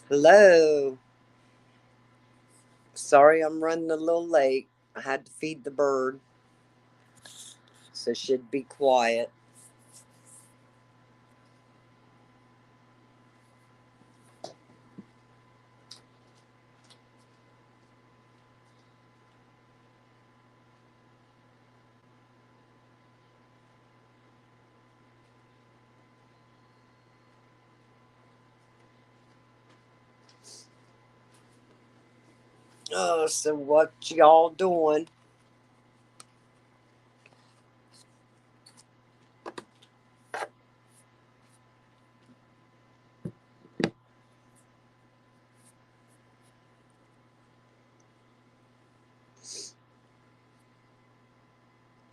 Hello. Sorry I'm running a little late. I had to feed the bird, so should be quiet. So what y'all doing?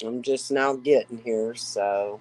I'm just now getting here, so.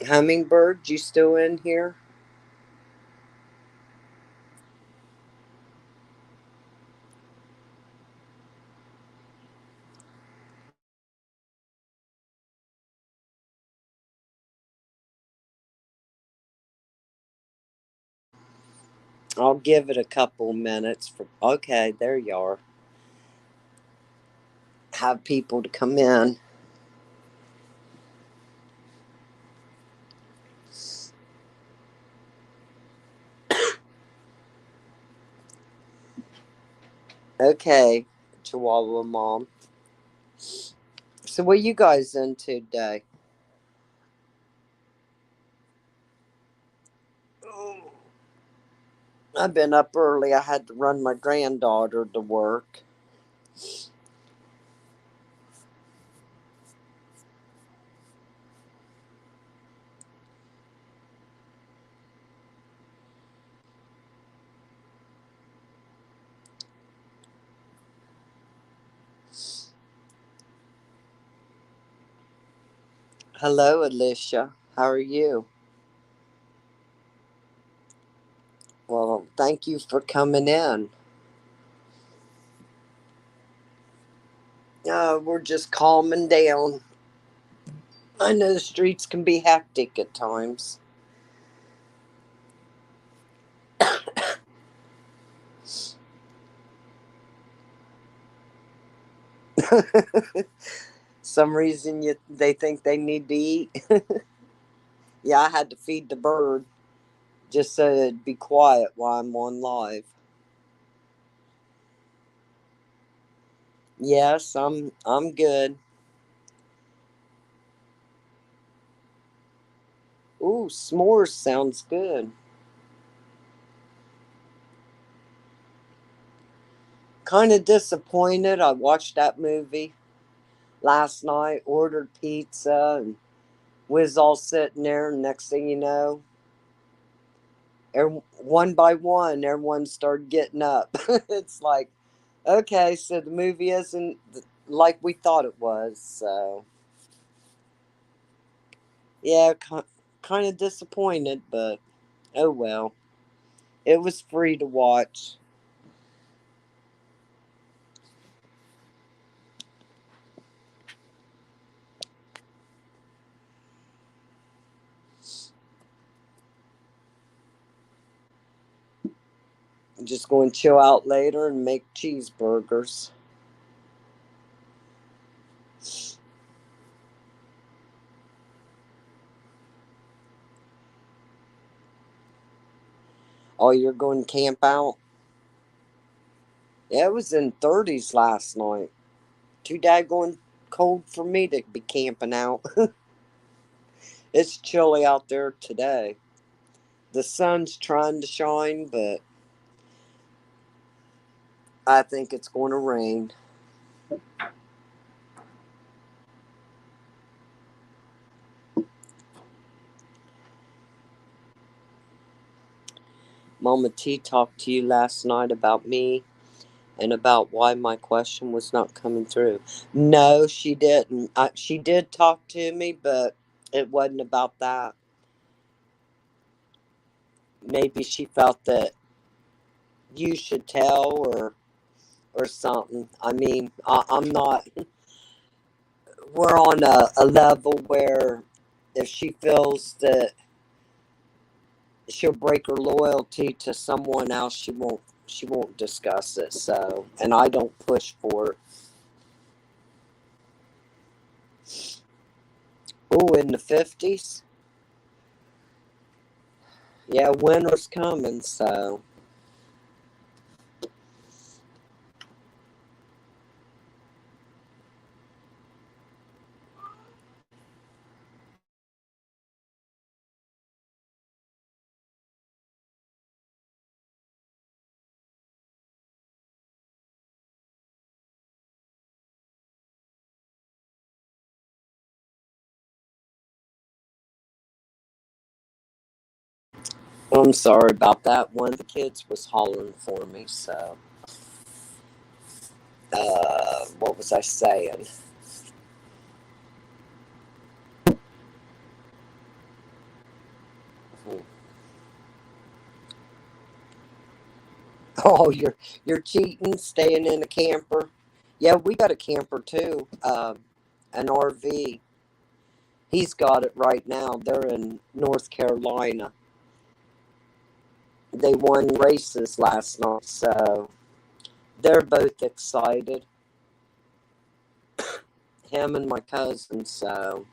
Hummingbird, you still in here? I'll give it a couple minutes for. Okay, there you are. Have people to come in. Okay, Chihuahua Mom. So, what you guys into today? Oh, I've been up early. I had to run my granddaughter to work. Hello, Alicia. How are you? Well, thank you for coming in. We're just calming down. I know the streets can be hectic at times. Some reason they think they need to eat. Yeah, I had to feed the bird just so it'd be quiet while I'm on live. Yes, I'm good. Ooh, s'mores sounds good. Kind of disappointed. I watched that movie last night, ordered pizza, and was all sitting there. And next thing you know, one by one, everyone started getting up. It's like, okay, so the movie isn't like we thought it was. So, yeah, kind of disappointed, but oh well. It was free to watch. I'm just going to chill out later and make cheeseburgers. Oh, you're going to camp out? Yeah, it was in 30s last night. Too daggone cold for me to be camping out. It's chilly out there today. The sun's trying to shine, but I think it's going to rain. Mama T talked to you last night about me and about why my question was not coming through. No, she didn't. She did talk to me, but it wasn't about that. Maybe she felt that you should tell or something. I mean, I'm not. We're on a level where if she feels that she'll break her loyalty to someone else, she won't discuss it. So, and I don't push for it. Oh, in the 50s? Yeah, winter's coming, so. I'm sorry about that. One of the kids was hollering for me, so. What was I saying? Oh, you're cheating, staying in a camper. Yeah, we got a camper too. An RV. He's got it right now. They're in North Carolina. They won races last night, so they're both excited. Him and my cousin. So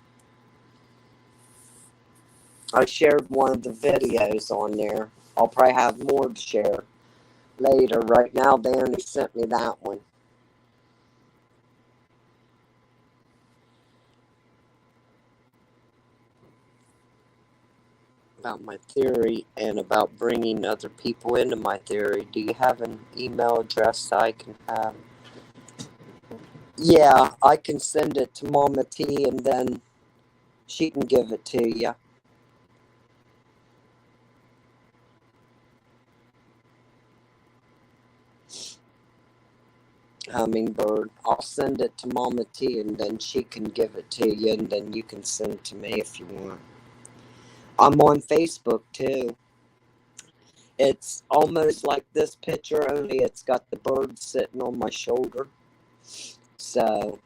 I shared one of the videos on there. I'll probably have more to share later. Right now, they only sent me that one. About my theory and about bringing other people into my theory. Do you have an email address I can have? Yeah, I can send it to Mama T and then she can give it to you. Hummingbird. I'll send it to Mama T and then she can give it to you and then you can send it to me if you want. I'm on Facebook too. It's almost like this picture, only it's got the bird sitting on my shoulder. So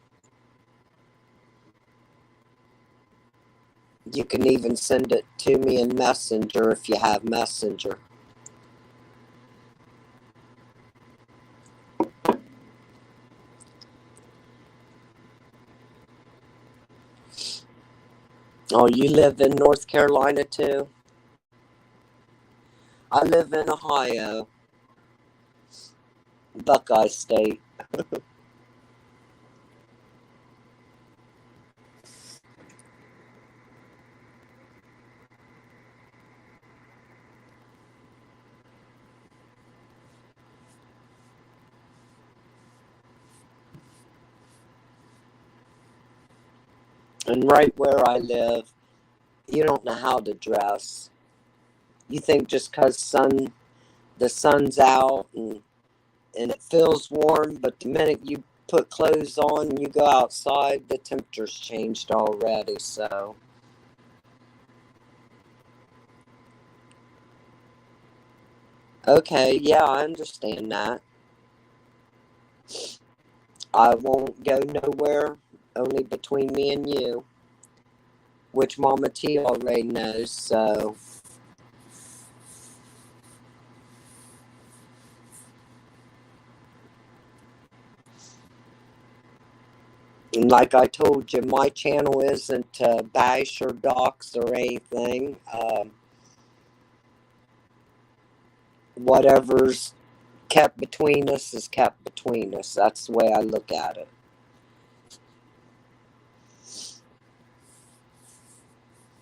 you can even send it to me in Messenger if you have Messenger. Oh, you live in North Carolina too? I live in Ohio, Buckeye State. And right where I live, you don't know how to dress. You think just because the sun's out and it feels warm, but the minute you put clothes on and you go outside, the temperature's changed already. So, okay, yeah, I understand that. I won't go nowhere, only between me and you, which Mama T already knows. So, and like I told you, my channel isn't to bash or dox or anything. Whatever's kept between us is kept between us. That's the way I look at it.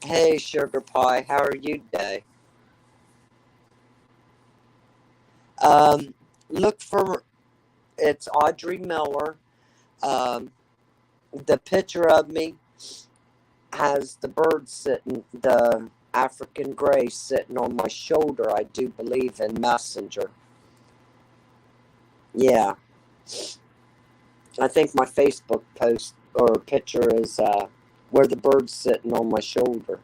Hey, Sugar Pie, how are you today? Um, look for it's Audrey Miller. Um, the picture of me has the bird sitting. The African Gray sitting on my shoulder, I do believe, in Messenger. Yeah. I think my Facebook post or picture is where the bird's sitting on my shoulder.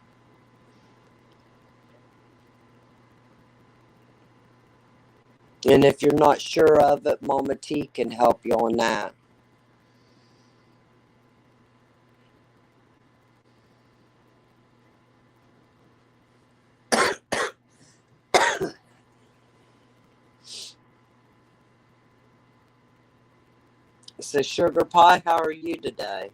And if you're not sure of it, Mama T can help you on that. So, Sugar Pie, how are you today?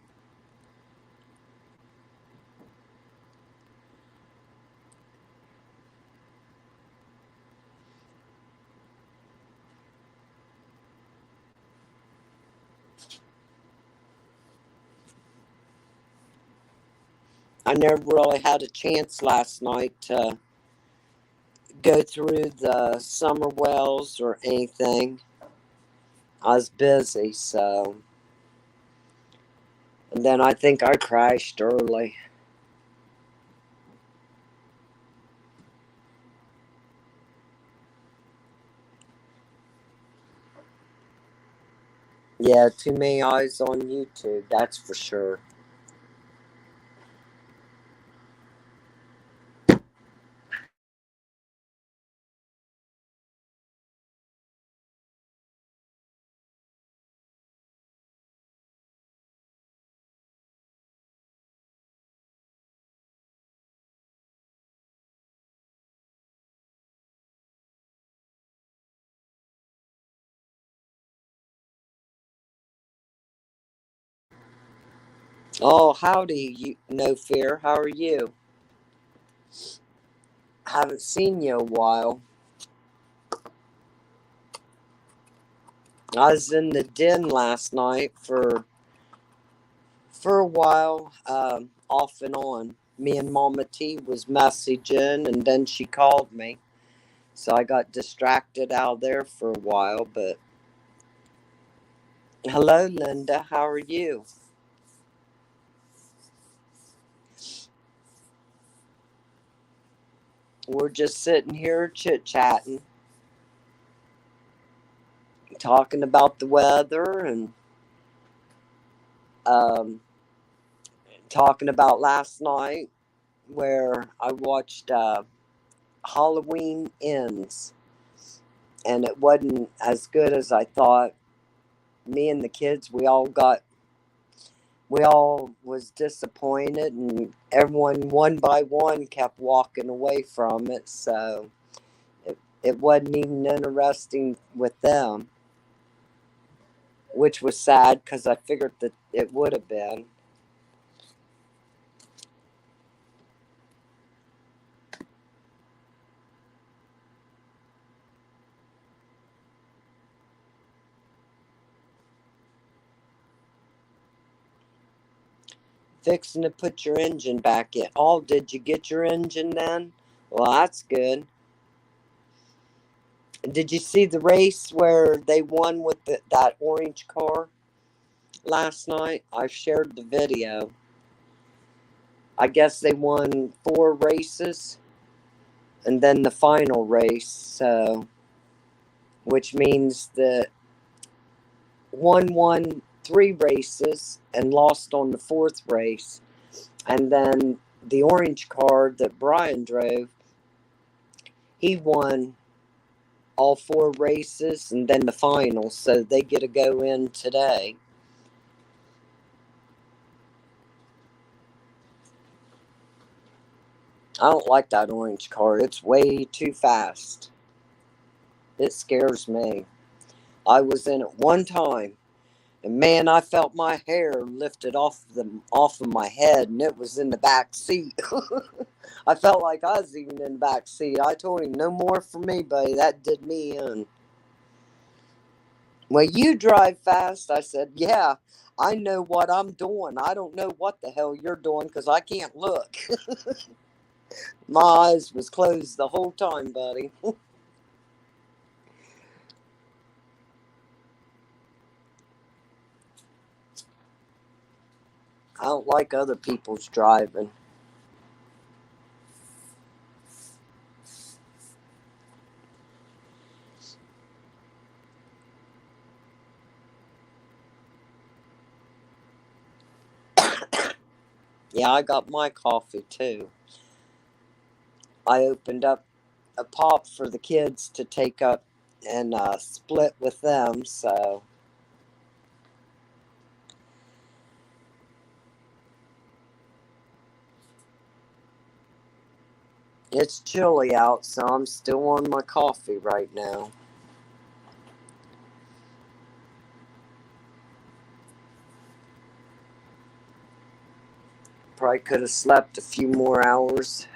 I never really had a chance last night to go through the summer wells or anything. I was busy, so. And then I think I crashed early. Yeah, too many eyes on YouTube, that's for sure. Oh, howdy, you, No Fear. How are you? Haven't seen you a while. I was in the den last night for a while, off and on. Me and Mama T was messaging, and then she called me, so I got distracted out there for a while. But hello, Linda. How are you? We're just sitting here chit chatting, talking about the weather and um, talking about last night where I watched Halloween Ends, and it wasn't as good as I thought. Me and the kids, we all was disappointed, and everyone one by one kept walking away from it. So it wasn't even interesting with them, which was sad because I figured that it would have been. Fixing to put your engine back in. Oh, did you get your engine then? Well, that's good. Did you see the race where they won with that orange car last night? I shared the video. I guess they won 4 races and then the final race. So, which means that one won 3 races and lost on the 4th race. And then the orange car that Brian drove, he won all 4 races and then the final. So they get to go in today. I don't like that orange car. It's way too fast. It scares me. I was in it one time, and man, I felt my hair lifted off of my head, and it was in the back seat. I felt like I was even in the back seat. I told him, "No more for me, buddy. That did me in." Well, you drive fast. I said, "Yeah, I know what I'm doing. I don't know what the hell you're doing because I can't look." My eyes was closed the whole time, buddy. I don't like other people's driving. Yeah, I got my coffee too. I opened up a pop for the kids to take up and split with them, so it's chilly out, so I'm still on my coffee right now. Probably could have slept a few more hours.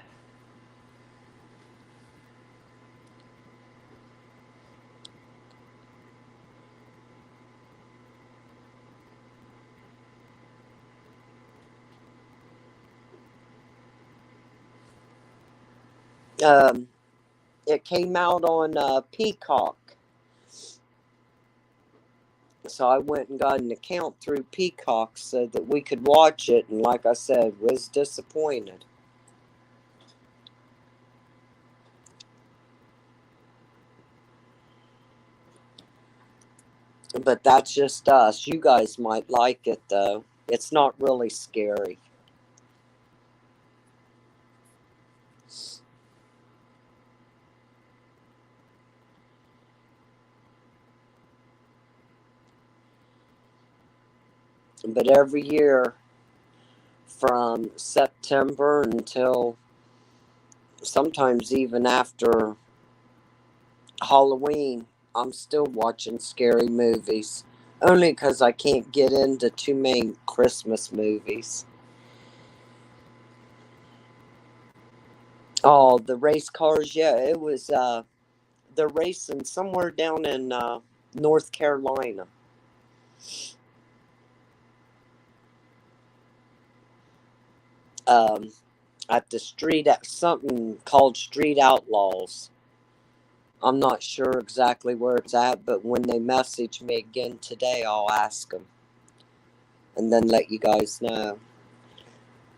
Um, it came out on Peacock, so I went and got an account through Peacock so that we could watch it, and like I said, was disappointed. But that's just us. You guys might like it though. It's not really scary. But every year from September until sometimes even after Halloween, I'm still watching scary movies. Only because I can't get into too many Christmas movies. Oh, the race cars, yeah, it was they're racing somewhere down in North Carolina. Um, at the street at something called Street Outlaws. I'm not sure exactly where it's at, but when they message me again today, I'll ask them and then let you guys know.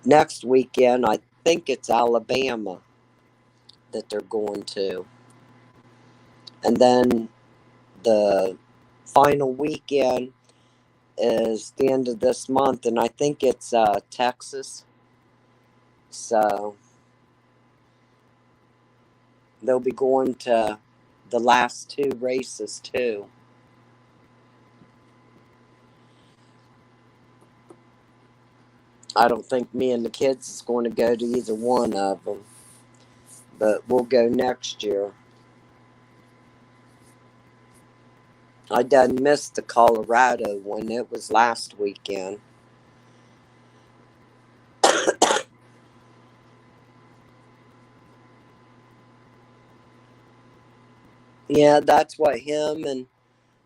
Next weekend, I think it's Alabama that they're going to. And then the final weekend is the end of this month, and I think it's Texas. So they'll be going to the last two races too. I don't think me and the kids is going to go to either one of them, but we'll go next year. I done missed the Colorado one. It was last weekend. Yeah, that's what him and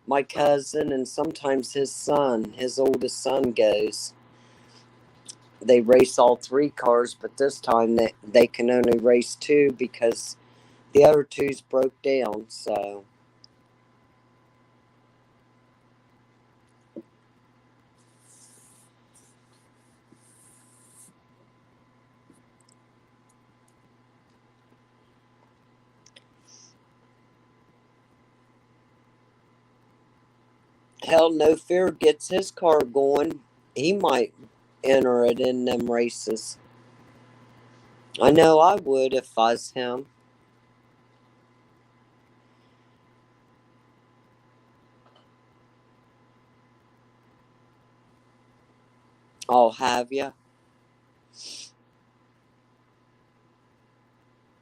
my cousin and sometimes his son, his oldest son, goes. They race all three cars, but this time they can only race two because the other two's broke down. So, hell, No Fear gets his car going. He might enter it in them races. I know I would if I was him. I'll have you.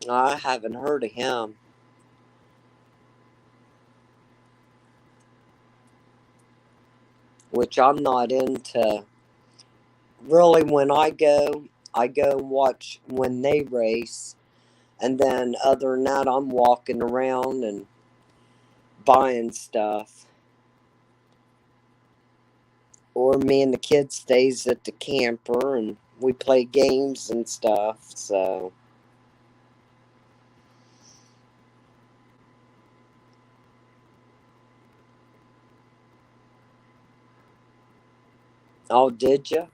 I haven't heard of him, which I'm not into. Really, when I go and watch when they race, and then other than that, I'm walking around and buying stuff. Or me and the kids stays at the camper and we play games and stuff. So, oh, did you?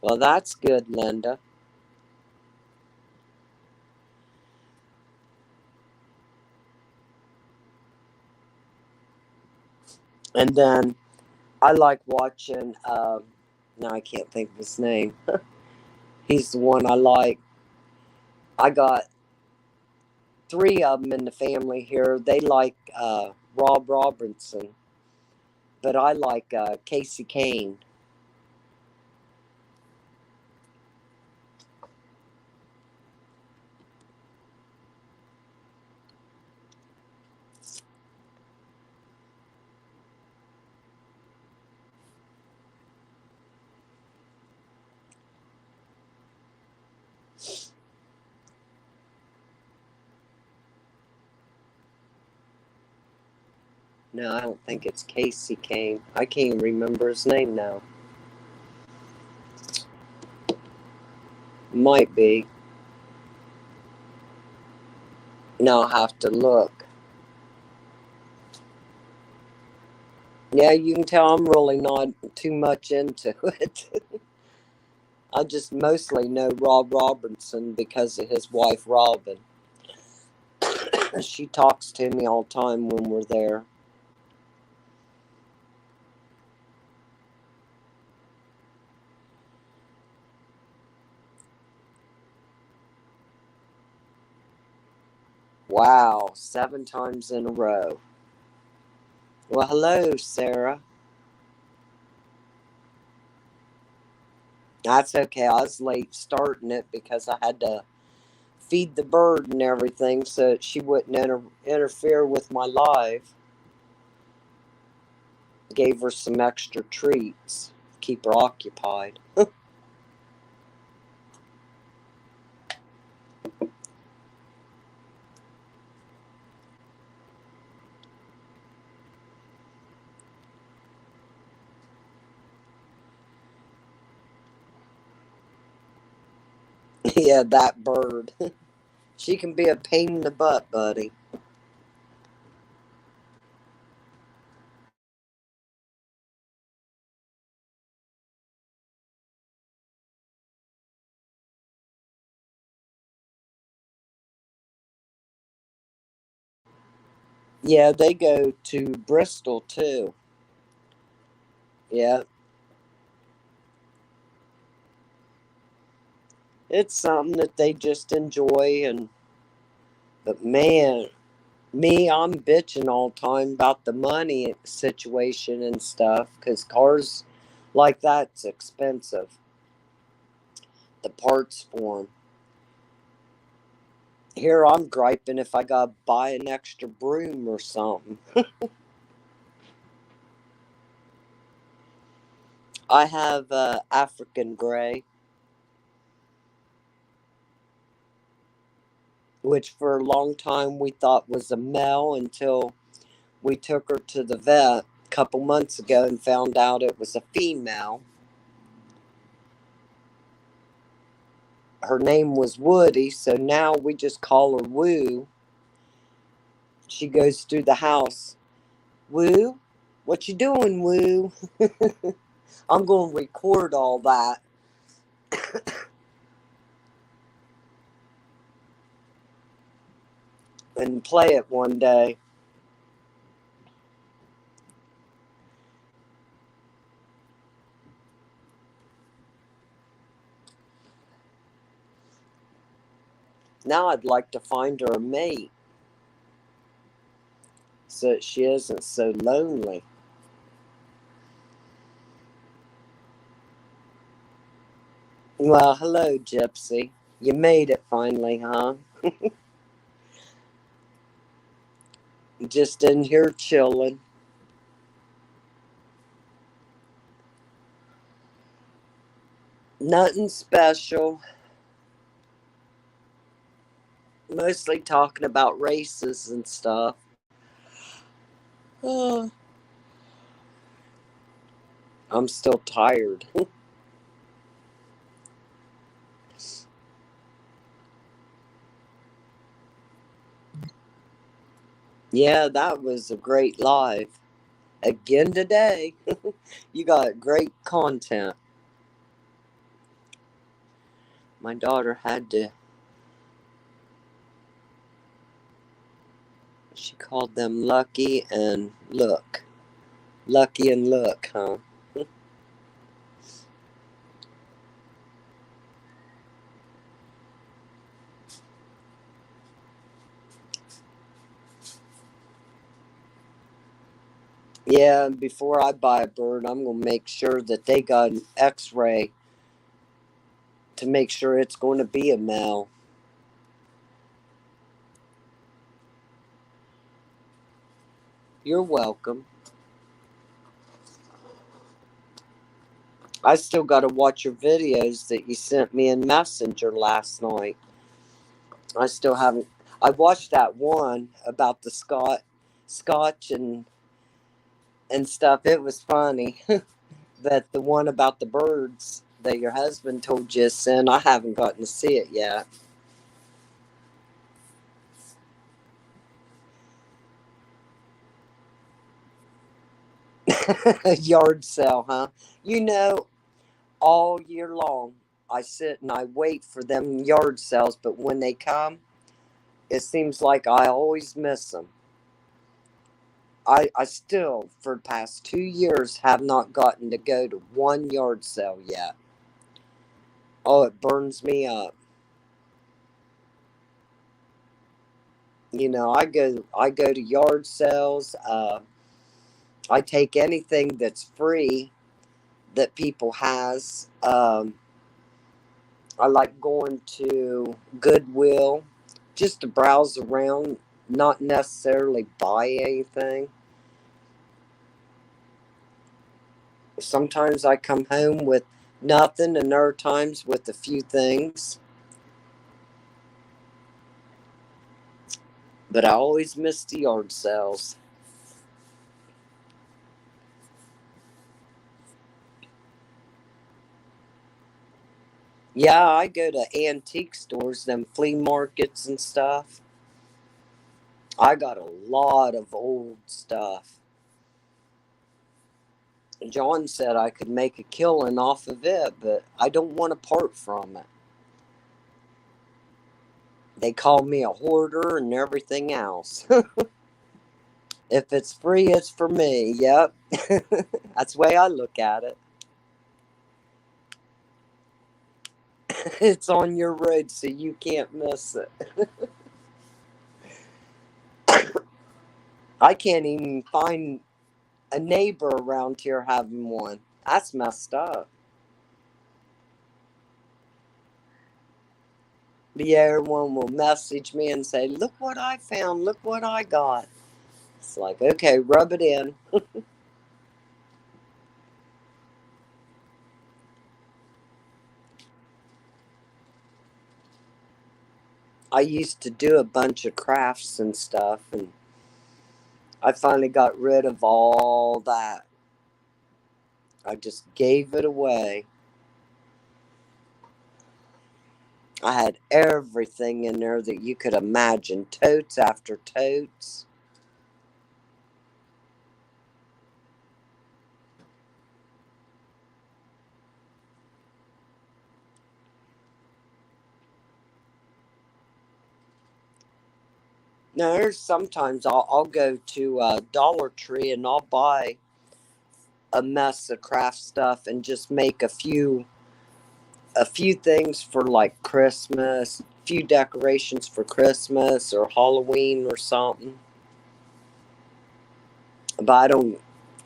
Well, that's good, Linda. And then I like watching. Now I can't think of his name. He's the one I like. I got 3 of them in the family here. They like Rob Robertson, but I like Casey Kane. No, I don't think it's Casey Kane. I can't remember his name now. Might be. Now I'll have to look. Yeah, you can tell I'm really not too much into it. I just mostly know Rob Robertson because of his wife, Robin. She talks to me all the time when we're there. Wow, 7 times in a row. Well, hello, Sarah. That's okay. I was late starting it because I had to feed the bird and everything so that she wouldn't interfere with my live. Gave her some extra treats, keep her occupied. Yeah, that bird. She can be a pain in the butt, buddy. Yeah, they go to Bristol too. Yeah, it's something that they just enjoy. And but man, me, I'm bitching all the time about the money situation and stuff because cars like that's expensive. The parts for 'em. Here I'm griping if I gotta buy an extra broom or something. I have African Gray, which for a long time we thought was a male until we took her to the vet a couple months ago and found out it was a female. Her name was Woody, so now we just call her Woo. She goes through the house. Woo? What you doing, Woo? I'm going to record all that and play it one day. Now I'd like to find her a mate so that she isn't so lonely. Well, hello, Gypsy. You made it finally, huh? Just in here chilling. Nothing special. Mostly talking about races and stuff. Oh, I'm still tired. Yeah, that was a great live. Again today. You got great content. My daughter had to, she called them Lucky and Look. Lucky and Look, huh? Yeah, and before I buy a bird, I'm going to make sure that they got an x-ray to make sure it's going to be a male. You're welcome. I still got to watch your videos that you sent me in Messenger last night. I still haven't. I watched that one about the Scotch and stuff. It was funny. But the one about the birds that your husband told you to send, I haven't gotten to see it yet. Yard sale, huh? You know, all year long, I sit and I wait for them yard sales, but when they come, it seems like I always miss them. I still, for the past 2 years, have not gotten to go to one yard sale yet. Oh, it burns me up. I go to yard sales. I take anything that's free that people has. I like going to Goodwill just to browse around, not necessarily buy anything. Sometimes I come home with nothing, and other times with a few things. But I always miss the yard sales. Yeah, I go to antique stores, them flea markets and stuff. I got a lot of old stuff. John said I could make a killing off of it, but I don't want to part from it. They call me a hoarder and everything else. If it's free, it's for me. Yep. That's the way I look at it. It's on your road, so you can't miss it. I can't even find a neighbor around here having one. That's messed up. The everyone will message me and say, "Look what I found. Look what I got." It's like, okay, rub it in. I used to do a bunch of crafts and stuff, and I finally got rid of all that. I just gave it away. I had everything in there that you could imagine, totes after totes. Now, there's sometimes I'll go to Dollar Tree and I'll buy a mess of craft stuff and just make a few things for like Christmas, a few decorations for Christmas or Halloween or something. But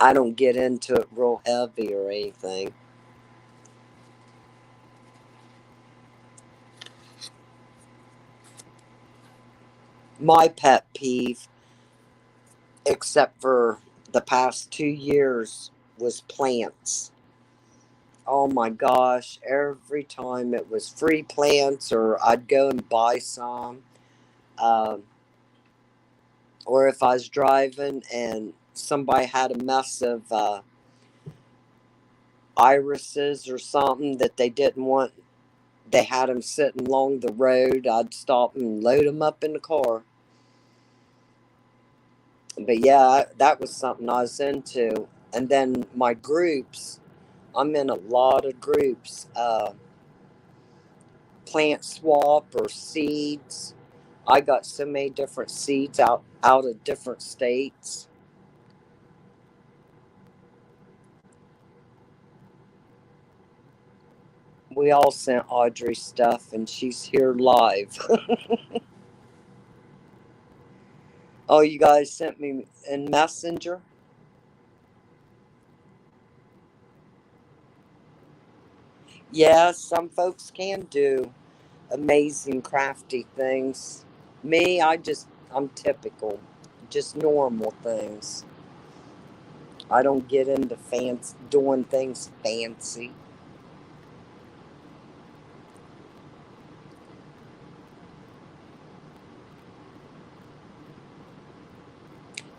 I don't get into it real heavy or anything. My pet peeve, except for the past 2 years, was plants. Oh my gosh, every time it was free plants or I'd go and buy some. Um, or if I was driving and somebody had a mess of irises or something that they didn't want, they had them sitting along the road, I'd stop and load them up in the car. But yeah, that was something I was into. And then my groups, I'm in a lot of groups. Plant swap or seeds. I got so many different seeds out of different states. We all sent Audrey stuff, and she's here live. Oh, you guys sent me in Messenger? Yeah, some folks can do amazing crafty things. Me, I'm typical. Just normal things. I don't get into doing things fancy.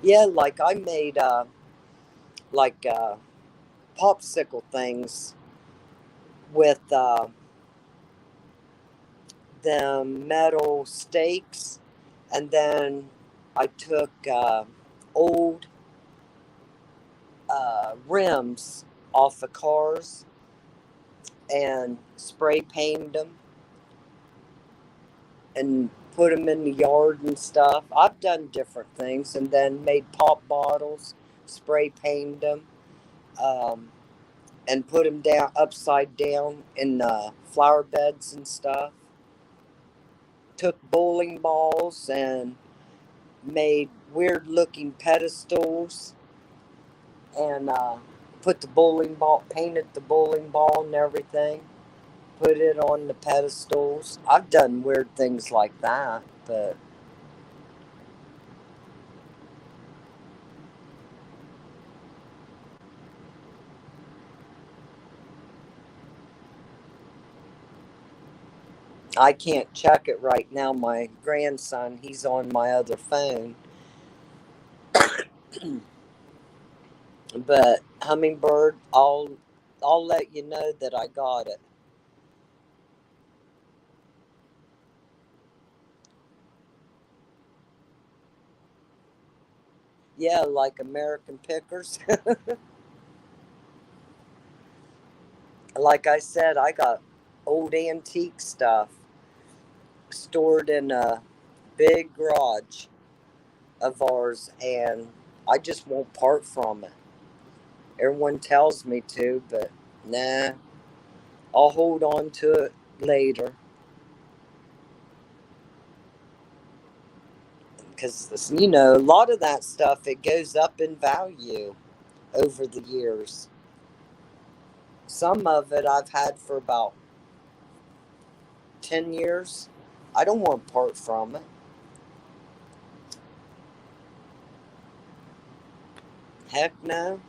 Yeah, like I made like popsicle things with the metal stakes, and then I took old rims off of cars and spray painted them and put them in the yard and stuff. I've done different things, and then made pop bottles, spray painted them, um, and put them down upside down in flower beds and stuff. Took bowling balls and made weird looking pedestals and put the bowling ball, painted the bowling ball and everything, put it on the pedestals. I've done weird things like that, but I can't check it right now. My grandson, he's on my other phone. But Hummingbird, I'll let you know that I got it. Yeah, like American Pickers. Like I said, I got old antique stuff stored in a big garage of ours, and I just won't part from it. Everyone tells me to, but nah, I'll hold on to it later because a lot of that stuff it goes up in value over the years. Some of it I've had for about 10 years. I don't want to part from it. Heck no.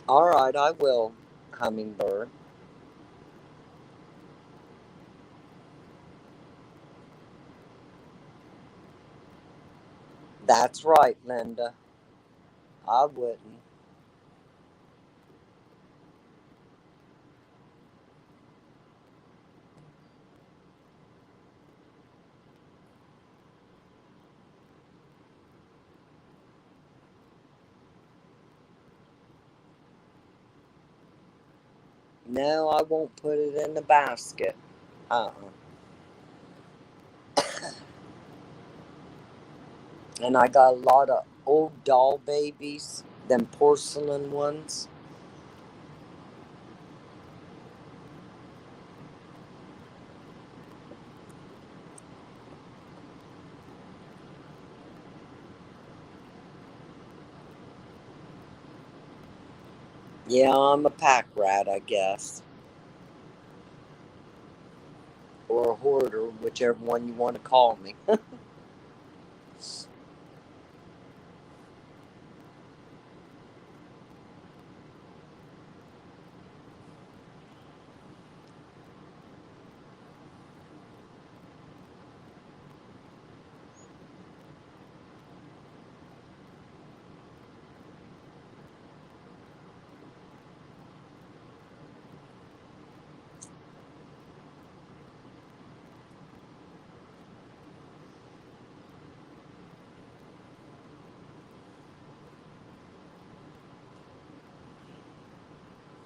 All right, I will, Hummingbird. That's right, Linda. I wouldn't. No, I won't put it in the basket. Uh-uh. And I got a lot of old doll babies, them porcelain ones. Yeah, I'm a pack rat, I guess. Or a hoarder, whichever one you want to call me.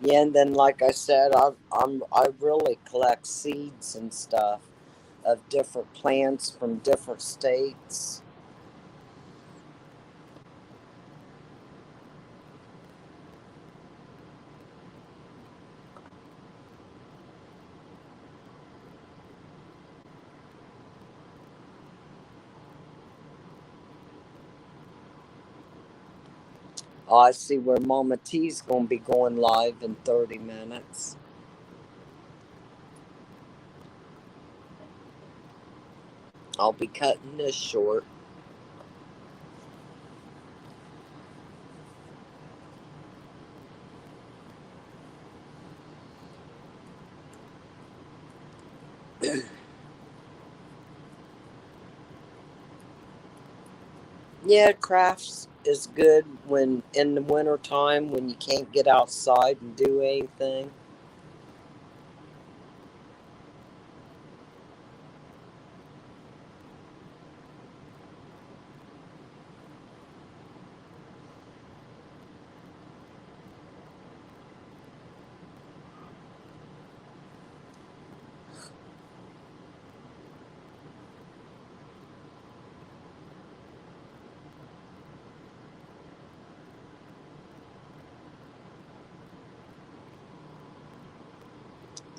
Yeah, and then like I said, I really collect seeds and stuff of different plants from different states. Oh, I see where Mama T's going to be going live in 30 minutes. I'll be cutting this short. Yeah, crafts is good when in the winter time when you can't get outside and do anything.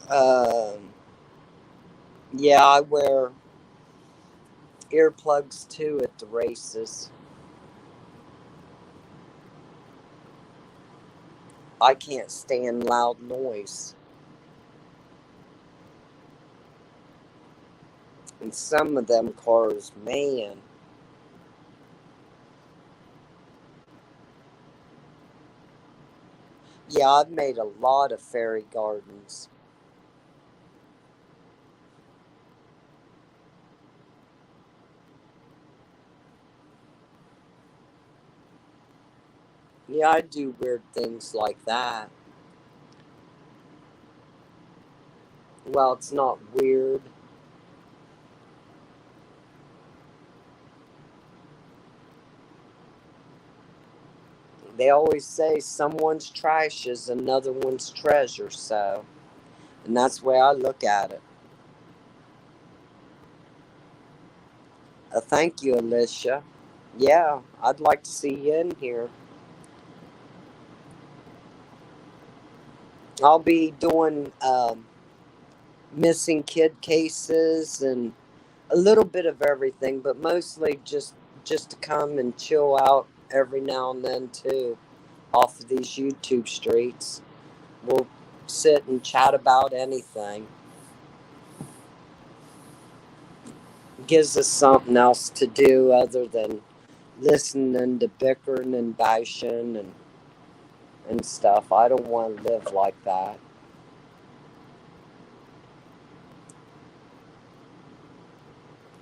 Um, yeah, I wear earplugs too at the races. I can't stand loud noise. And some of them cars, man. Yeah, I've made a lot of fairy gardens. Yeah, I do weird things like that. Well, it's not weird. They always say someone's trash is another one's treasure, so. And that's the way I look at it. Thank you, Alicia. Yeah, I'd like to see you in here. I'll be doing missing kid cases and a little bit of everything, but mostly just to come and chill out every now and then too, off of these YouTube streets. We'll sit and chat about anything. Gives us something else to do other than listening to bickering and bashing and stuff. I don't want to live like that.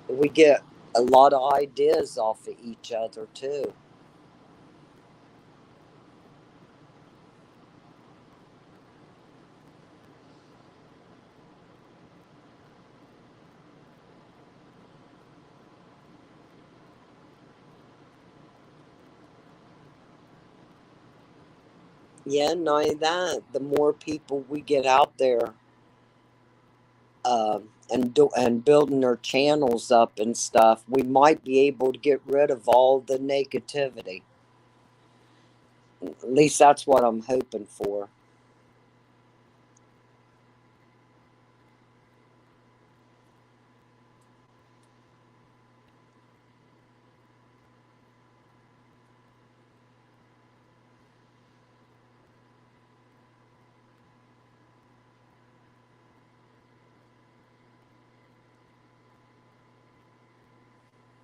We get a lot of ideas off of each other too. Yeah, not only that, the more people we get out there and building their channels up and stuff, we might be able to get rid of all the negativity. At least that's what I'm hoping for.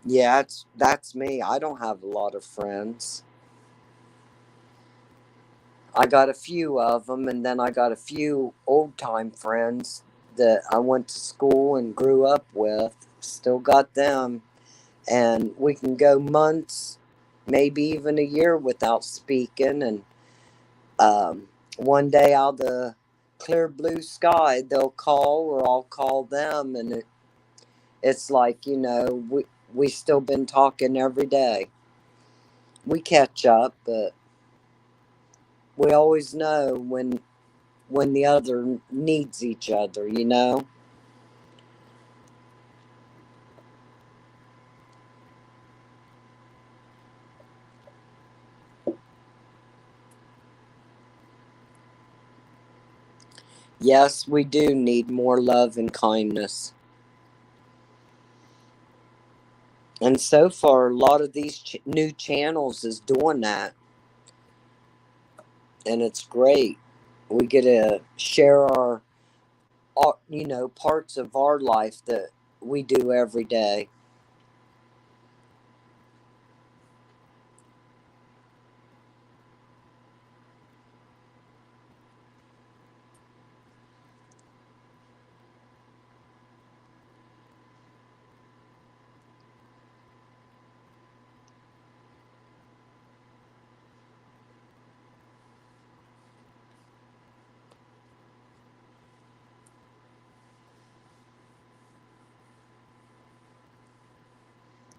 Yeah, that's me. I don't have a lot of friends. I got a few of them, and then I got a few old time friends that I went to school and grew up with. Still got them, and we can go months, maybe even a year without speaking. And um, one day out of the clear blue sky, they'll call, or I'll call them, and it's like we still been talking every day. We catch up, but we always know when the other needs each other. Yes, we do need more love and kindness. And so far, a lot of these new channels is doing that. and it's great. We get to share our parts of our life that we do every day.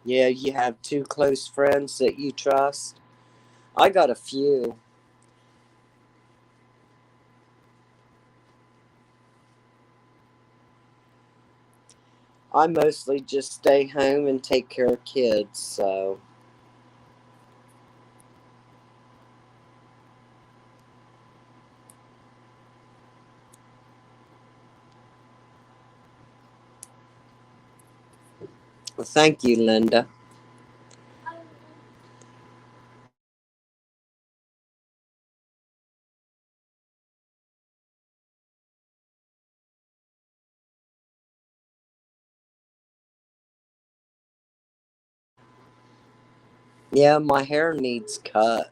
Yeah, you have two close friends that you trust. I got a few. I mostly just stay home and take care of kids, so. Well, thank you, Linda. Yeah, my hair needs cut.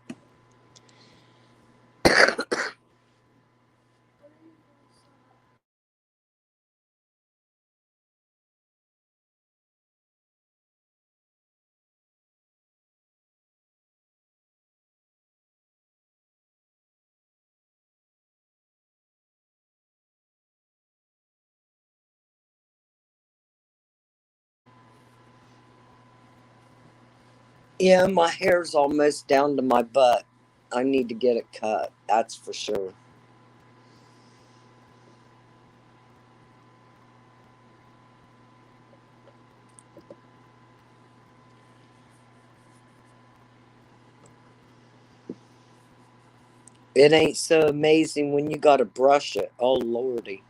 Yeah, my hair's almost down to my butt. I need to get it cut, that's for sure. It ain't so amazing when you gotta brush it. Oh, lordy.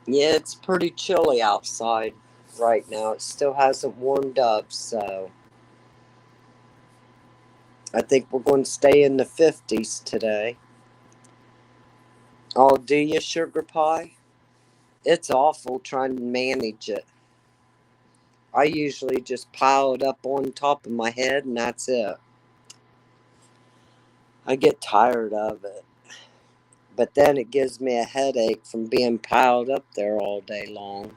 Yeah, it's pretty chilly outside right now. It still hasn't warmed up, so I think we're going to stay in the 50s today. Oh, do you, sugar pie? It's awful trying to manage it. I usually just pile it up on top of my head and that's it. I get tired of it. But then it gives me a headache from being piled up there all day long.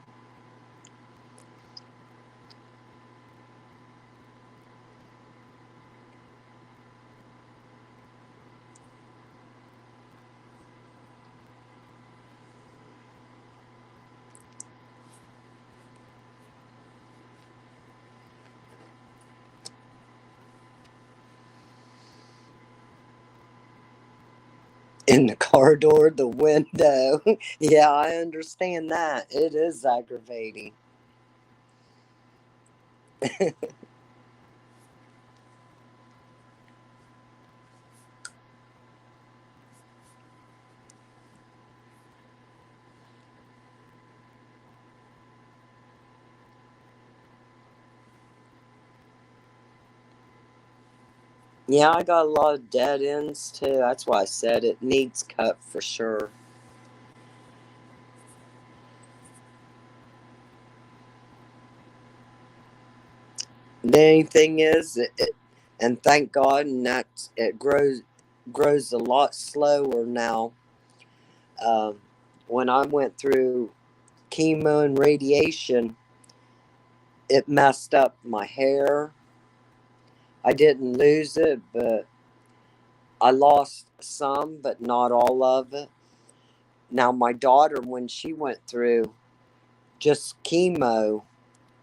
In the car door, the window. Yeah, I understand that. It is aggravating. Yeah, I got a lot of dead ends too. That's why I said it needs cut for sure. The only thing is, and thank God, and that it grows a lot slower now. Um, when I went through chemo and radiation, it messed up my hair. I didn't lose it, but I lost some, but not all of it. Now, my daughter, when she went through just chemo,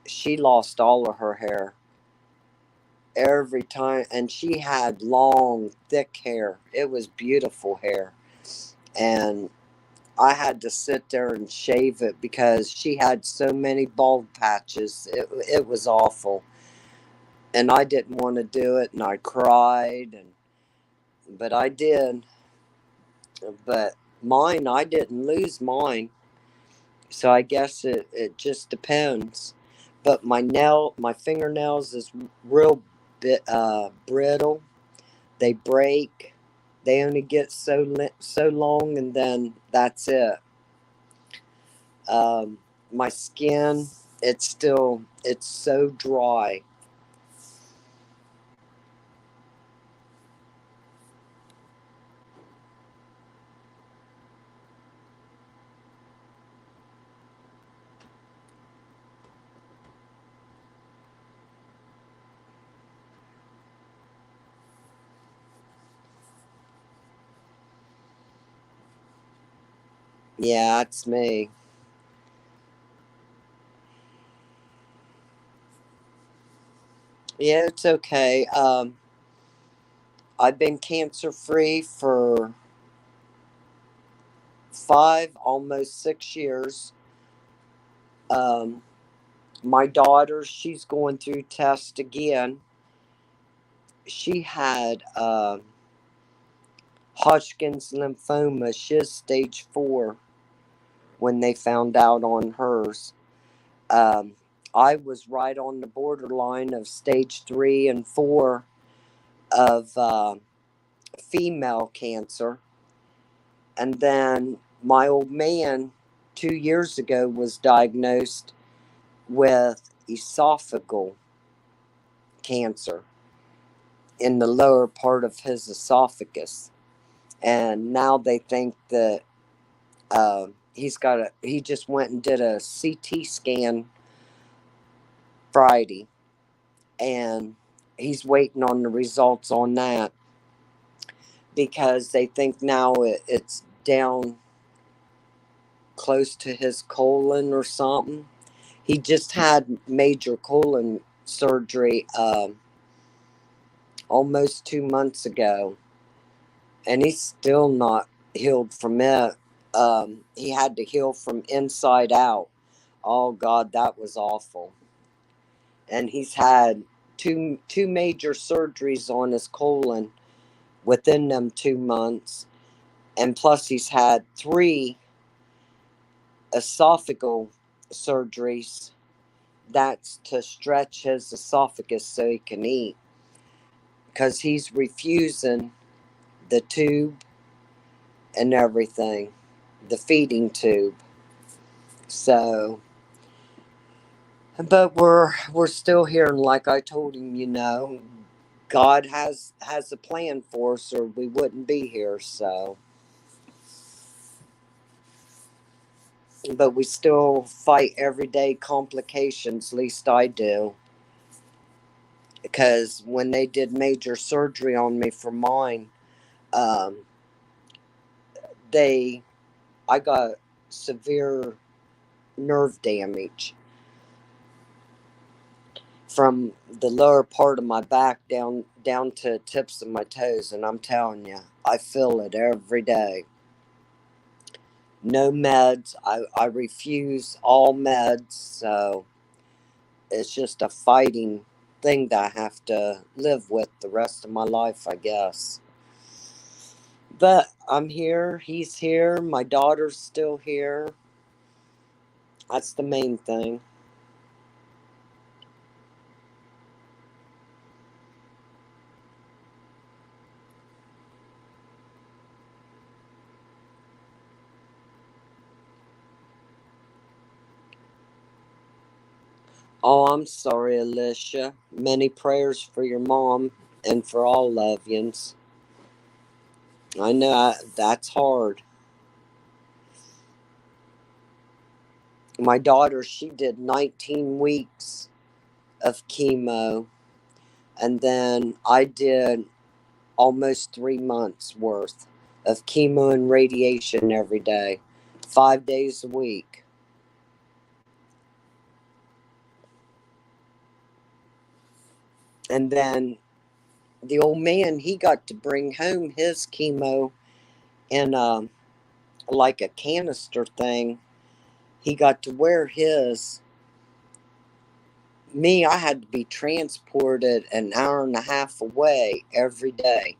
she lost all of her hair. every time. And she had long, thick hair. It was beautiful hair. And I had to sit there and shave it because she had so many bald patches. It was awful. And I didn't want to do it, and I cried, but I did. But mine, I didn't lose mine. So I guess it just depends. But my fingernails is real bit brittle. They break. They only get so long, and then that's it. Um, my skin, it's so dry. Yeah, it's me. Yeah, it's okay. I've been cancer free for 5, almost 6 years. Um, my daughter, she's going through tests again. She had Hodgkin's lymphoma. She's stage 4 when they found out on hers. Um, I was right on the borderline of stage 3 and 4 of female cancer. And then my old man 2 years ago was diagnosed with esophageal cancer in the lower part of his esophagus. And now they think that he just went and did a CT scan Friday, and he's waiting on the results on that because they think now it's down close to his colon or something. He just had major colon surgery almost 2 months ago, and he's still not healed from it. He had to heal from inside out. Oh God, that was awful. And he's had two major surgeries on his colon within them 2 months, and plus he's had 3 esophageal surgeries. That's to stretch his esophagus so he can eat, because he's refusing the tube and everything, the feeding tube. So, but we're still here, and like I told him, God has a plan for us, or we wouldn't be here. So, but we still fight everyday complications. At least I do, because when they did major surgery on me for mine, um, they I got severe nerve damage from the lower part of my back down to tips of my toes, and I'm telling you, I feel it every day. No meds. I refuse all meds, so it's just a fighting thing that I have to live with the rest of my life, I guess. But I'm here, he's here, my daughter's still here. That's the main thing. Oh, I'm sorry, Alicia. Many prayers for your mom and for all love yins. I know that's hard. My daughter, she did 19 weeks of chemo, and then I did almost 3 months worth of chemo and radiation every day, 5 days a week. And then the old man, he got to bring home his chemo in like a canister thing. He got to wear his. Me, I had to be transported an hour and a half away every day.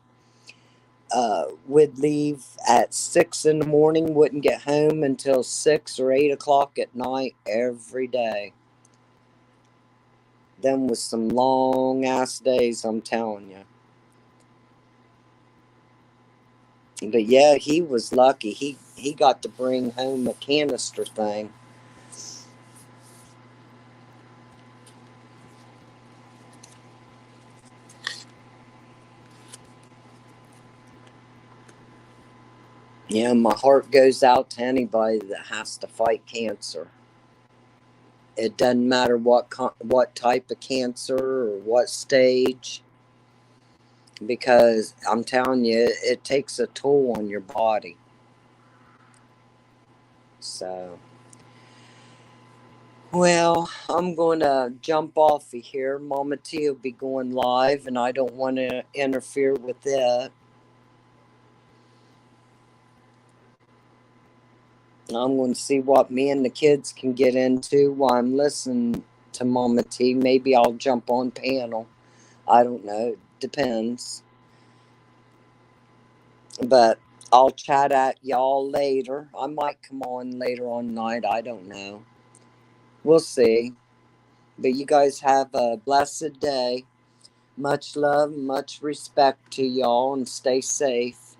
Would leave at 6 in the morning, wouldn't get home until 6 or 8 o'clock at night every day. Them was some long ass days, I'm telling you. But yeah, he was lucky. He got to bring home a canister thing. Yeah, my heart goes out to anybody that has to fight cancer. It doesn't matter what type of cancer or what stage, because I'm telling you, it takes a toll on your body. So, well, I'm going to jump off of here. Mama T will be going live, and I don't want to interfere with it. I'm going to see what me and the kids can get into while I'm listening to Mama T. Maybe I'll jump on panel. I don't know. It depends. But I'll chat at y'all later. I might come on later on night. I don't know. We'll see. But you guys have a blessed day. Much love, much respect to y'all, and stay safe.